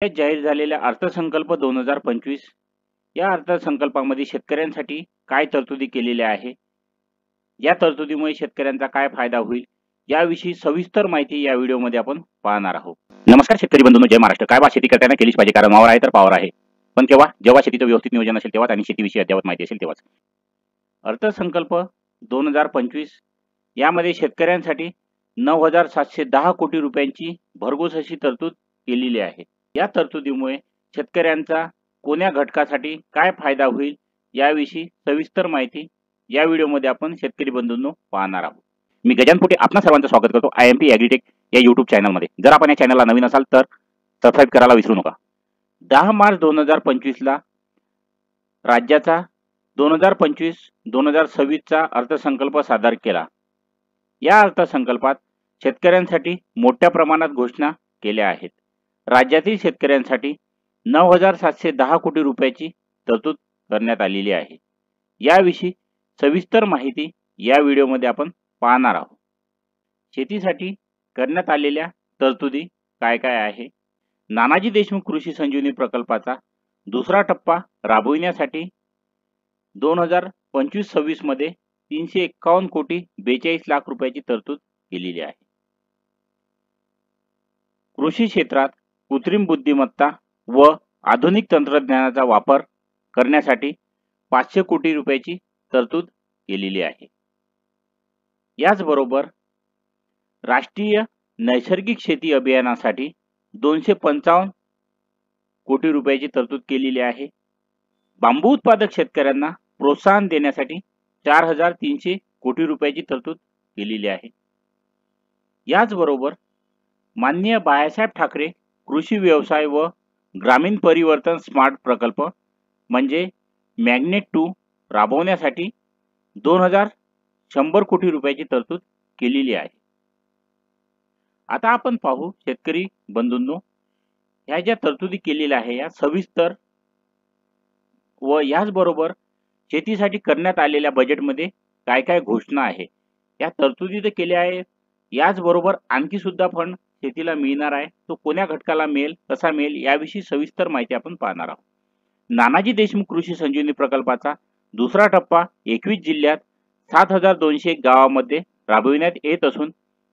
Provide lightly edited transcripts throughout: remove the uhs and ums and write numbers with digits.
जाहीर झालेल्या अर्थसंकल्प 2025 या अर्थसंकल्पामध्ये शेतकऱ्यांसाठी काय तरतुदी केलेल्या आहे, या तरतुदीमुळे शेतकऱ्यांचा काय फायदा होईल याविषयी सविस्तर माहिती या व्हिडिओमध्ये आपण पाहणार आहोत। नमस्कार शेतकरी बंधूंनो, जय महाराष्ट्र। काय बा शेती करताना केलीच पाहिजे, कारण वावर आहे तर पावर आहे। पण जेव्हा शेतीचं व्यवस्थित नियोजन असेल तेव्हाच आणि शेतीविषयी अद्ययावत माहिती असेल तेव्हाच। अर्थसंकल्प 2025 यामध्ये शेतकऱ्यांसाठी 9,710 कोटी रुपयांची भरघोस अशी तरतूद केलेली आहे। या तरतुदीमुळे शेतकऱ्यांचा कोण्या घटकासाठी काय फायदा होईल याविषयी सविस्तर माहिती या व्हिडिओमध्ये आपण शेतकरी बंधूंनो पाहणार आहोत। मी गजानन पोटे आपणा सर्वांचं स्वागत करतो IMP ॲग्रीटेक या YouTube चॅनलमध्ये। जर आपण या चॅनलला नवीन असाल तर सबस्क्राइब करायला विसरू नका। 10 मार्च 2025 ला राज्याचा 2025-2026 चा अर्थसंकल्प सादर केला। या अर्थसंकल्पात शेतकऱ्यांसाठी मोठ्या प्रमाणात घोषणा केल्या आहेत। राज्यातील शेतकऱ्यांसाठी 9,710 कोटी रुपयाची तरतूद करण्यात आलेली आहे। याविषयी सविस्तर माहिती या व्हिडिओमध्ये आपण पाहणार आहोत। शेतीसाठी करण्यात आलेल्या तरतुदी काय काय आहे? नानाजी देशमुख कृषी संजीवनी प्रकल्पाचा दुसरा टप्पा राबविण्यासाठी 2025-26 मध्ये 351 कोटी 42 लाख रुपयाची तरतूद केलेली आहे। कृषी क्षेत्रात कृत्रिम बुद्धिमत्ता व आधुनिक तंत्रज्ञानाचा वापर करण्यासाठी 500 कोटी रुपयाची तरतूद केलेली आहे। याचबरोबर राष्ट्रीय नैसर्गिक शेती अभियानासाठी 255 कोटी रुपयाची तरतूद केलेली आहे। बांबू उत्पादक शेतकऱ्यांना प्रोत्साहन देण्यासाठी 4,300 कोटी रुपयाची तरतूद केलेली आहे। याचबरोबर माननीय बाळासाहेब ठाकरे कृषी व्यवसाय व ग्रामीण परिवर्तन स्मार्ट प्रकल्प म्हणजे मॅग्नेट 2 राबवण्यासाठी 2,100 कोटी रुपयाची तरतूद केलेली आहे। आता आपण पाहू शेतकरी बंधूंनो, ह्या ज्या तरतुदी केलेल्या आहे या सविस्तर व याचबरोबर शेतीसाठी करण्यात आलेल्या बजेटमध्ये काय काय घोषणा आहे। या तरतुदी तर केल्या आहे, याचबरोबर आणखी सुद्धा फंड शेतीला मिळणार आहे, तो कोण्या घटकाला मिळेल, कसा मिळेल याविषयी सविस्तर माहिती आपण पाहणार आहोत। नानाजी देशमुख कृषी संजीवनी प्रकल्पाचा दुसरा टप्पा 21 जिल्ह्यात 7,201 गावामध्ये राबविण्यात येत असून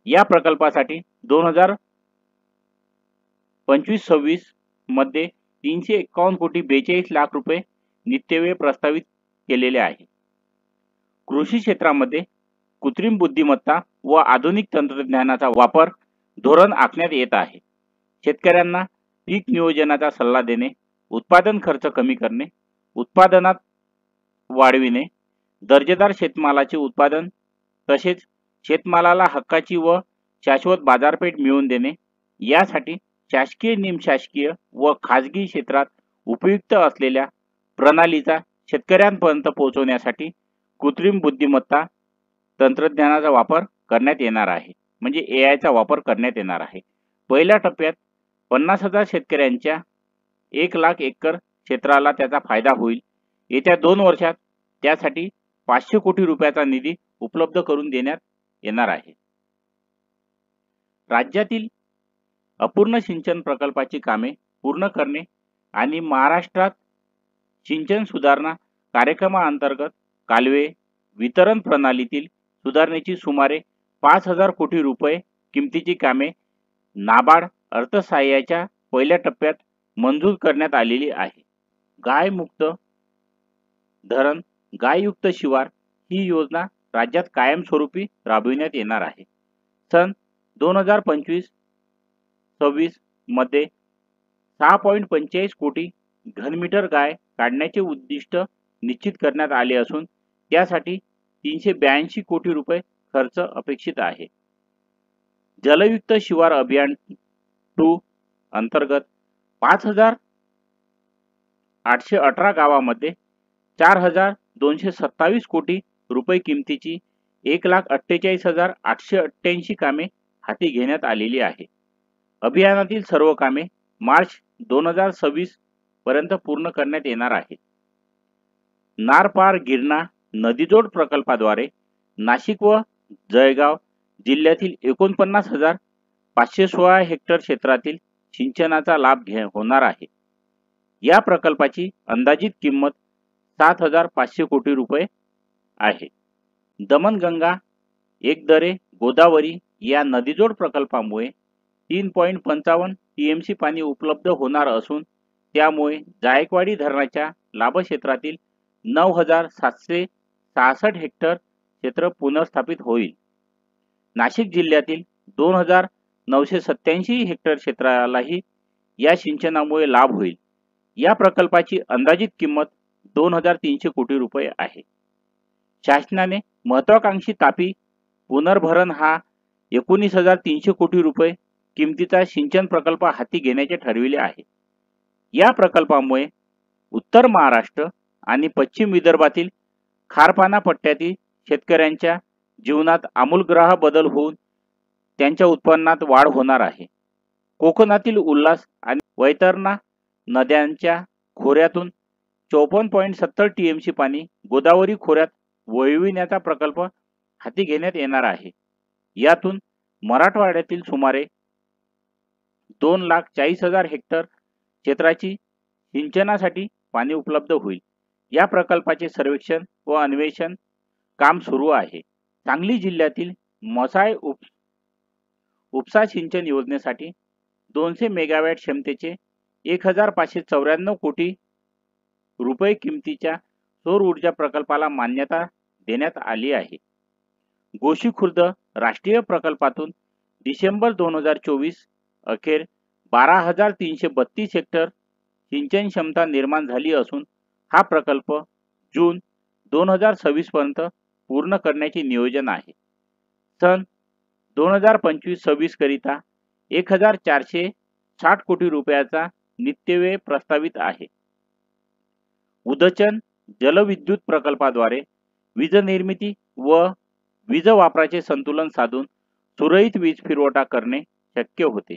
या प्रकल्पासाठी 2025-26 मध्ये 351 कोटी 42 लाख रुपये नित्यव्यय प्रस्तावित केलेले आहे। कृषी क्षेत्रामध्ये कृत्रिम बुद्धिमत्ता व आधुनिक तंत्रज्ञानाचा वापर धोरण आखण्यात येत आहे। शेतकऱ्यांना पीक नियोजनाचा सल्ला देणे, उत्पादन खर्च कमी करणे, उत्पादनात वाढविणे, दर्जेदार शेतमालाचे उत्पादन तसेच शेतमालाला हक्काची व शाश्वत बाजारपेठ मिळवून देणे यासाठी शासकीय, निमशासकीय व खाजगी क्षेत्रात उपयुक्त असलेल्या प्रणालीचा शेतकऱ्यांपर्यंत पोहोचवण्यासाठी कृत्रिम बुद्धिमत्ता तंत्रज्ञानाचा वापर करण्यात येणार आहे, म्हणजे AI चा वापर करण्यात येणार आहे। पहिल्या टप्प्यात 50,000 शेतकऱ्यांच्या 1 लाख एकर क्षेत्राला त्याचा फायदा होईल। येत्या 2 वर्षात त्यासाठी 500 कोटी रुपयाचा निधी उपलब्ध करून देण्यात येणार आहे। राज्यातील अपूर्ण सिंचन प्रकल्पाची कामे पूर्ण करणे आणि महाराष्ट्रात सिंचन सुधारणा कार्यक्रमाअंतर्गत कालवे वितरण प्रणालीतील सुधारणेची सुमारे 5,000 कोटी रुपये किमतीची कामे नाबार्ड अर्थसहाय्याच्या पहिल्या टप्प्यात मंजूर करण्यात आलेली आहे। गायमुक्त धरण, गाययुक्त शिवार ही योजना राज्यात कायमस्वरूपी राबविण्यात येणार आहे। सन 2025-26 मध्ये 6.45 कोटी घनमीटर गाय काढण्याचे उद्दिष्ट निश्चित करण्यात आले असून त्यासाठी 382 कोटी रुपये खर्च अपेक्षित आहे। जलयुक्त शिवार अभियान 2 अंतर्गत 5,818 गावामध्ये 4,227 कोटी रुपये किमतीची 1,48,888 कामे हाती घेण्यात आलेली आहे। अभियानातील सर्व कामे मार्च 2026 पर्यंत पूर्ण करण्यात येणार आहे। नारपार गिरणा नदीजोड प्रकल्पाद्वारे नाशिक व जळगाव जिल्ह्यातील 49,516 हेक्टर क्षेत्रातील सिंचनाचा लाभ होणार आहे। या प्रकल्पाची अंदाजित किंमत 7,500 कोटी रुपये आहे। दमनगंगा, एकदरे, गोदावरी या नदीजोड प्रकल्पामुळे 3.55 टीएमसी पाणी उपलब्ध होणार असून त्यामुळे जायकवाडी धरणाच्या लाभक्षेत्रातील 9,766 हेक्टर क्षेत्र पुनर्स्थापित होईल। नाशिक जिल्ह्यातील 2,987 हेक्टर क्षेत्रालाही या सिंचनामुळे लाभ होईल। या प्रकल्पाची अंदाजित किंमत 2,300 कोटी रुपये आहे। शासनाने महत्वाकांक्षी तापी पुनर्भरण हा 19,300 कोटी रुपये किमतीचा सिंचन प्रकल्प हाती घेण्याचे ठरविले आहे। या प्रकल्पामुळे उत्तर महाराष्ट्र आणि पश्चिम विदर्भातील खारपाना पट्ट्यातील शेतकऱ्यांच्या जीवनात आमूलग्राह बदल होऊन त्यांच्या उत्पन्नात वाढ होणार आहे। कोकणातील उल्हास आणि वैतरणा नद्यांच्या खोऱ्यातून 54.70 टीएमसी पाणी गोदावरी खोऱ्यात वळविण्याचा प्रकल्प हाती घेण्यात येणार आहे। यातून मराठवाड्यातील सुमारे 2,40,000 हेक्टर क्षेत्राची सिंचनासाठी पाणी उपलब्ध होईल। या प्रकल्पाचे सर्वेक्षण व अन्वेषण काम सुरू आहे। सांगली जिल्ह्यातील मसाय उपसा सिंचन योजनेसाठी 200 मेगावॅट क्षमतेचे 1,594 कोटी रुपये किमतीच्या सौर ऊर्जा प्रकल्पाला मान्यता देण्यात आली आहे। गोशी खुर्द राष्ट्रीय प्रकल्पातून डिसेंबर 2024 अखेर 12,332 हेक्टर सिंचन क्षमता निर्माण झाली असून हा प्रकल्प जून 2026 पर्यंत पूर्ण करण्याचे नियोजन आहे। सन 2025-26 करिता 1,460 कोटी रुपयाचा नित्यव्यय प्रस्तावित आहे। उदचन जलविद्युत प्रकल्पाद्वारे वीज निर्मिती व वीज वापराचे संतुलन साधून सुरळीत वीज पुरवठा करणे शक्य होते।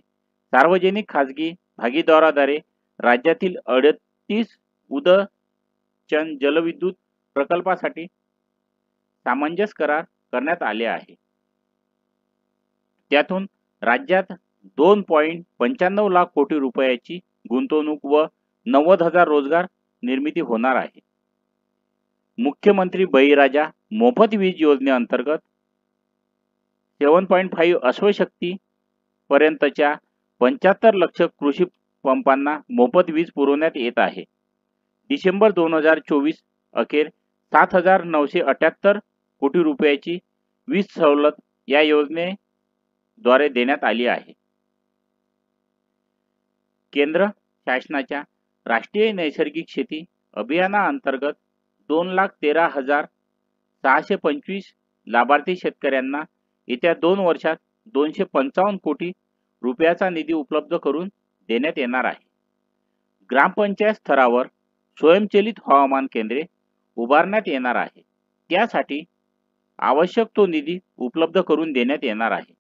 सार्वजनिक खाजगी भागीदाराद्वारे राज्यातील 38 उदचन जलविद्युत प्रकल्पासाठी सामंजस्य करार करण्यात आले आहे। त्यातून राज्यात 2.95 लाख कोटी रुपयाची गुंतवणूक व 90,000 रोजगार निर्मिती होणार आहे। मुख्यमंत्री बळीराजा मोफत वीज योजनेअंतर्गत 7.5 अश्वशक्ती पर्यंतच्या 75 लक्ष कृषी पंपांना मोफत वीज पुरवण्यात येत आहे। डिसेंबर 2024 अखेर 7,978 कोटी रुपयाची वीज सवलत या योजनेद्वारे देण्यात आली आहे। केंद्र शासनाच्या राष्ट्रीय नैसर्गिक शेती अभियानाअंतर्गत 2,13,625 लाभार्थी शेतकऱ्यांना येत्या 2 वर्षात 255 कोटी रुपयाचा निधी उपलब्ध करून देण्यात येणार आहे। ग्रामपंचायत स्तरावर स्वयंचलित हवामान केंद्रे उभारण्यात येणार आहे। त्यासाठी आवश्यक तो निधी उपलब्ध करून देण्यात येणार आहे।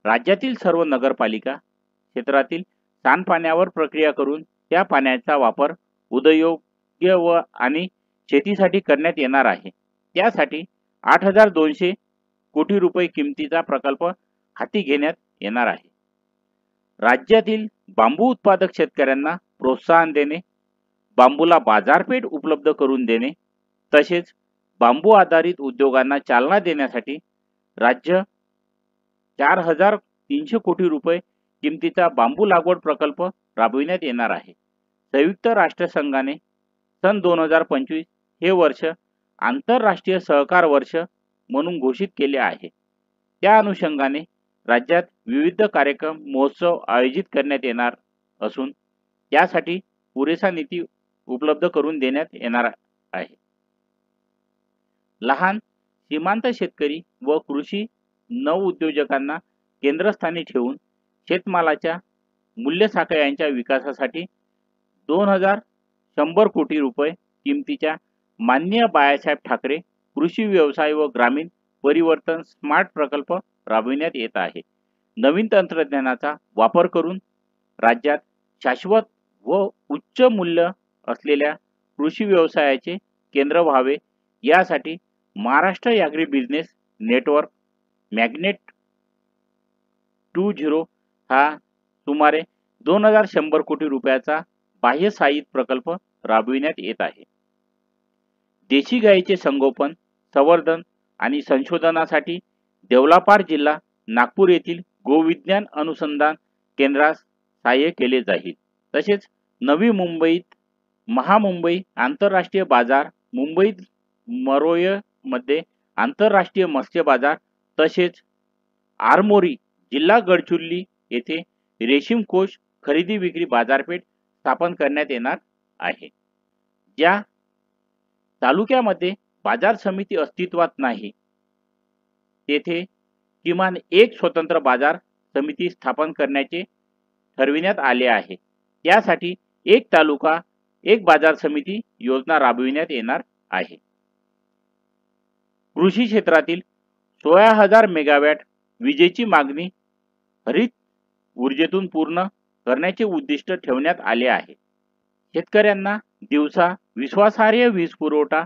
राज्यातील सर्व नगरपालिका क्षेत्रातील सांडपाण्यावर प्रक्रिया करून त्या पाण्याचा वापर उद्योग्य व आणि शेतीसाठी करण्यात येणार आहे। त्यासाठी 8,200 कोटी रुपये किमतीचा प्रकल्प हाती घेण्यात येणार आहे। राज्यातील बांबू उत्पादक शेतकऱ्यांना प्रोत्साहन देणे, बांबूला बाजारपेठ उपलब्ध करून देणे तसेच बांबू आधारित उद्योगांना चालना देण्यासाठी राज्य 4,300 कोटी रुपये किमतीचा बांबू लागवड प्रकल्प राबविण्यात येणार आहे। संयुक्त राष्ट्रसंघाने सन 2025 हे वर्ष आंतरराष्ट्रीय सहकार वर्ष म्हणून घोषित केले आहे। त्या अनुषंगाने राज्यात विविध कार्यक्रम महोत्सव आयोजित करण्यात येणार असून त्यासाठी पुरेसा निधी उपलब्ध करून देण्यात येणार आहे। लहान सीमांत शेतकरी व कृषी नवउद्योजकांना केंद्रस्थानी ठेवून शेतमालाच्या मूल्य साखळ्यांच्या विकासासाठी 2,100 कोटी रुपये किमतीच्या माननीय बाळासाहेब ठाकरे कृषी व्यवसाय व ग्रामीण परिवर्तन स्मार्ट प्रकल्प राबविण्यात येत आहे। नवीन तंत्रज्ञानाचा वापर करून राज्यात शाश्वत व उच्च मूल्य असलेल्या कृषी व्यवसायाचे केंद्र व्हावे यासाठी Maharashtra agri business network magnet 2.0 हा सुमारे 2100 कोटी रुपयाचा बाह्य सहाय्यित प्रकल्प राबविण्यात येत आहे. देशी गायीचे संगोपन, संवर्धन आणि संशोधनासाठी देवलापार जिल्हा नागपूर येथील गोविज्ञान अनुसंधान केंद्रास सहाय्य केले जाईल. तसेच नवी मुंबईत महामुंबई आंतरराष्ट्रीय बाजार, मुंबईत मरोळमध्ये आंतरराष्ट्रीय मत्स्य बाजार, तसेच आरमोरी जिल्हा गडचिरोली येथे रेशीम कोष खरेदी विक्री बाजारपेठ स्थापन करण्यात येणार आहे. ज्या तालुक्यामध्ये बाजार समिती अस्तित्वात नाही तेथे किमान एक स्वतंत्र बाजार समिती स्थापन करण्याचे ठरविण्यात आले आहे. त्यासाठी एक तालुका एक बाजार समिती योजना राबविण्यात येणार आहे. कृषी क्षेत्रातील 16,000 मेगावॅट विजेची मागणी हरित ऊर्जेतून पूर्ण करण्याचे उद्दिष्ट ठेवण्यात आले आहे. शेतकऱ्यांना दिवसा विश्वासार्ह वीज पुरवठा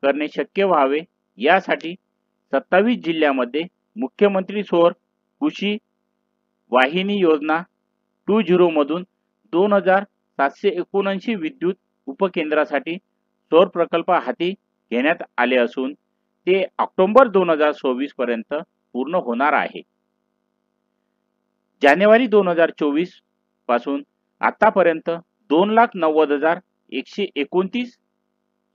करणे शक्य व्हावे यासाठी 27 जिल्ह्यांमध्ये मुख्यमंत्री सौर कृषी वाहिनी योजना 2.0 मधून 2,779 विद्युत उपकेंद्रासाठी सौर प्रकल्प हाती घेण्यात आले असून ते ऑक्टोबर 2024 पर्यंत पूर्ण होणार आहे. जानेवारी 2024 पासून आतापर्यंत 2,90,129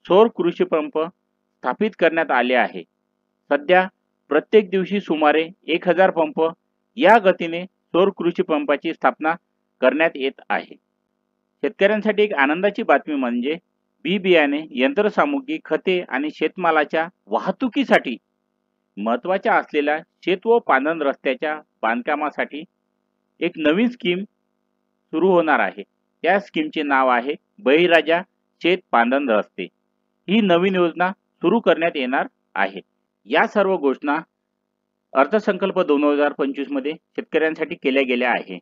सौर कृषी पंप स्थापित करण्यात आले आहे. सध्या प्रत्येक दिवशी सुमारे 1,000 पंप या गतीने सौर कृषी पंपाची स्थापना करण्यात येत आहे. शेतकऱ्यांसाठी एक आनंदाची बातमी म्हणजे बी बियाणे, यंत्रसामुग्री, खते आणि शेतमालाच्या वाहतुकीसाठी महत्त्वाच्या असलेल्या शेत व पांधन रस्त्याच्या बांधकामासाठी एक नवीन स्कीम सुरू होणार आहे. त्या स्कीमचे नाव आहे बळीराजा शेत पांधन रस्ते. ही नवीन योजना सुरू करण्यात येणार आहे. या सर्व घोषणा अर्थसंकल्प 2025 मध्ये शेतकऱ्यांसाठी केल्या गेल्या आहे.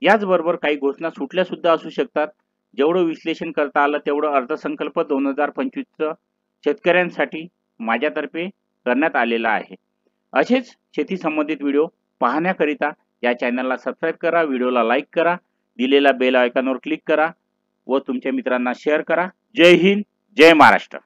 याचबरोबर काही घोषणा सुटल्या सुद्धा असू शकतात. जेवढं विश्लेषण करता आलं तेवढं अर्थसंकल्प 2025 शेतकऱ्यांसाठी माझ्यातर्फे करण्यात आलेला आहे. असेच शेती संबंधित व्हिडिओ पाहण्याकरिता या चॅनलला सबस्क्राईब करा, व्हिडिओला लाईक करा, दिलेल्या बेल आयकॉनवर क्लिक करा व तुमच्या मित्रांना शेअर करा. जय हिंद, जय महाराष्ट्र.